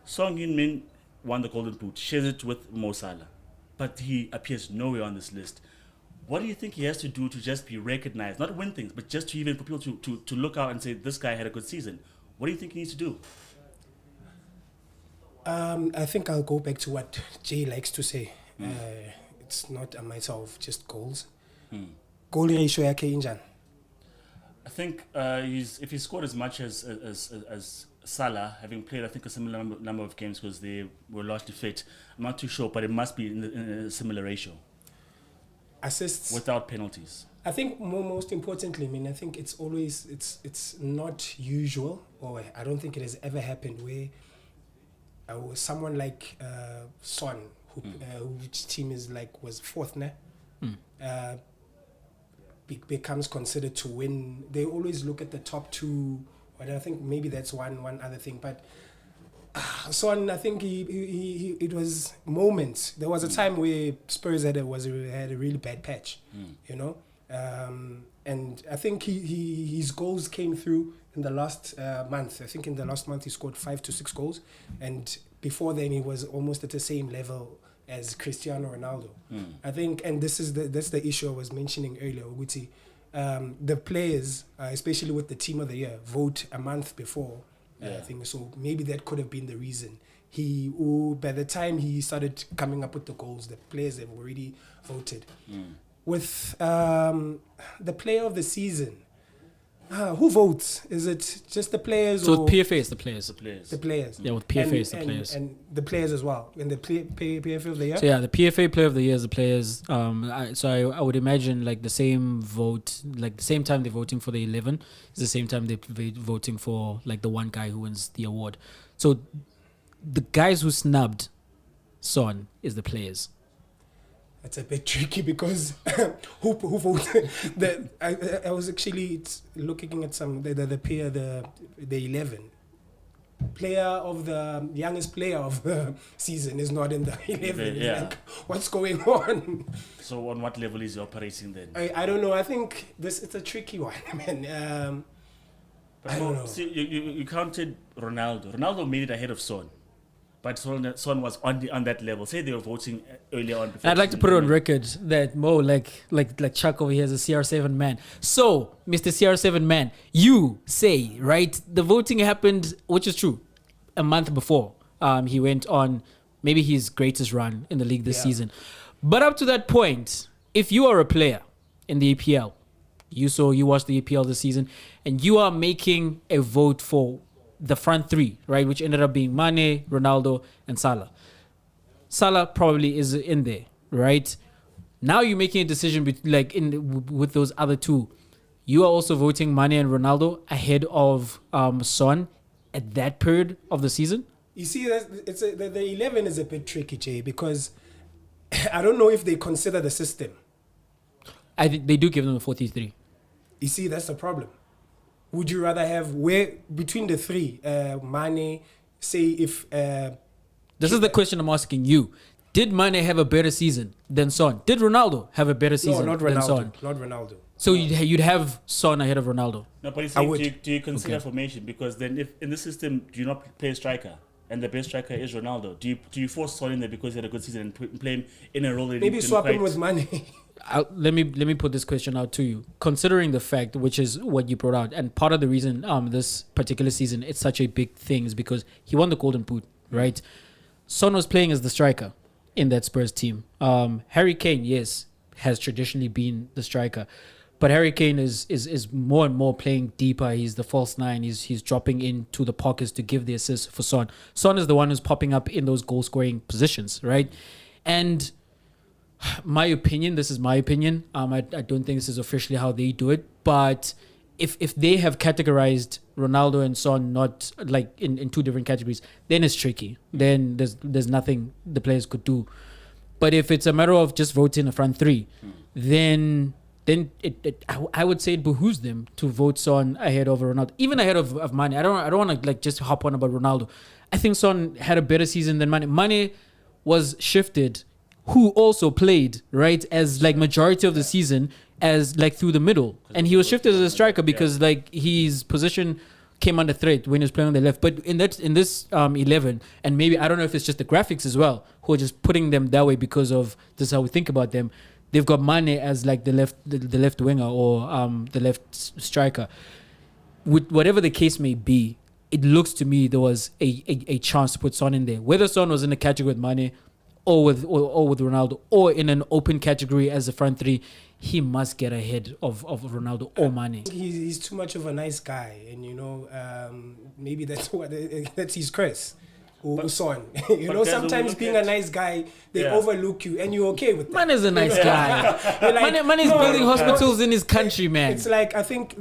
Son Heung Min won the Golden Boot, shares it with Mo Salah, but he appears nowhere on this list. What do you think he has to do to just be recognized? Not win things, but just to even for people to look out and say, this guy had a good season. What do you think he needs to do? I think I'll go back to what Jay likes to say. It's not a matter of just goals. Goal ratio yake injani? I think if he scored as much as Salah, having played I think a similar number of games because they were largely fit, I'm not too sure, but it must be in a similar ratio. Assists without penalties. I think most importantly, I mean, I think it's always it's not usual, or I don't think it has ever happened where someone like Son, which team is was fourth, becomes considered to win. They always look at the top two, but I think maybe that's one other thing. But Son, I think he it was moments. There was a time where Spurs had a really bad patch, and I think his goals came through in the last month. I think in the last month he scored 5 to 6 goals, and before then he was almost at the same level as Cristiano Ronaldo. I think, and that's the issue I was mentioning earlier, Uguti. The players, especially with the team of the year, vote a month before. I think so. Maybe that could have been the reason. By the time he started coming up with the goals, the players have already voted. With the player of the season, who votes? Is it just the players? So with PFA, it's the players. The players. Yeah, with PFA, it's the players. And the players as well. In the PFA of the year? So yeah, the PFA player of the year is the players. I would imagine the same vote, the same time they're voting for the 11, is the same time they're voting for the one guy who wins the award. So the guys who snubbed Son is the players. It's a bit tricky because who voted? I was actually looking at some the 11 player of the youngest player of the season is not in the 11. Yeah. What's going on? So on what level is he operating then? I don't know. I think it's a tricky one, man. I don't know. See, you counted Ronaldo. Ronaldo made it ahead of Son. But Son was on that level. Say they were voting earlier on. I'd like to put it on record that Mo, like Chuck over here, is a CR7 man. So, Mr. CR7 man, you say, right, the voting happened, which is true, a month before he went on maybe his greatest run in the league this season. But up to that point, if you are a player in the EPL, you watched the EPL this season, and you are making a vote for the front three, right, which ended up being Mane, Ronaldo, and Salah. Salah probably is in there, right? Now you're making a decision with those other two. You are also voting Mane and Ronaldo ahead of Son at that period of the season. You see, the 11 is a bit tricky, Jay, because I don't know if they consider the system. I think they do give them a 4-3. You see, that's the problem. Would you rather have between the three, Mane, say if... this is the question I'm asking you. Did Mane have a better season than Son? Did Ronaldo have a better season than Son? Not Ronaldo. So you'd have Son ahead of Ronaldo? No, but do you consider formation? Because then if in this system, do you not play a striker? And the best striker is Ronaldo. Do you force Son in there because he had a good season and play him in a role that maybe swap him with Mane? Let me put this question out to you. Considering the fact, which is what you brought out, and part of the reason this particular season it's such a big thing is because he won the Golden Boot, right? Son was playing as the striker in that Spurs team. Harry Kane, yes, has traditionally been the striker, but Harry Kane is more and more playing deeper. He's the false nine. He's dropping into the pockets to give the assist for Son. Son is the one who's popping up in those goal scoring positions, right? And my opinion, this is my opinion. I don't think this is officially how they do it, but if they have categorized Ronaldo and Son not in two different categories, then it's tricky. Then there's nothing the players could do. But if it's a matter of just voting a front three, then I would say it behooves them to vote Son ahead of Ronaldo, even ahead of Mane. I don't want to just hop on about Ronaldo. I think Son had a better season than Mane. Mane was shifted, who also played, right, as majority of the season as through the middle. And he was shifted as a striker because his position came under threat when he was playing on the left. But in this 11, and maybe I don't know if it's just the graphics as well, who are just putting them that way because of this is how we think about them. They've got Mane as like the left winger or the left striker. With whatever the case may be, it looks to me there was a chance to put Son in there. Whether Son was in a category with Mane or with Ronaldo or in an open category as a front three, he must get ahead of Ronaldo or Mane. He's too much of a nice guy, and maybe that's his curse. Son. Sometimes being a nice guy, they overlook you, and you're okay with that. Man is a nice guy. Man is building hospitals in his country, man. It's like, I think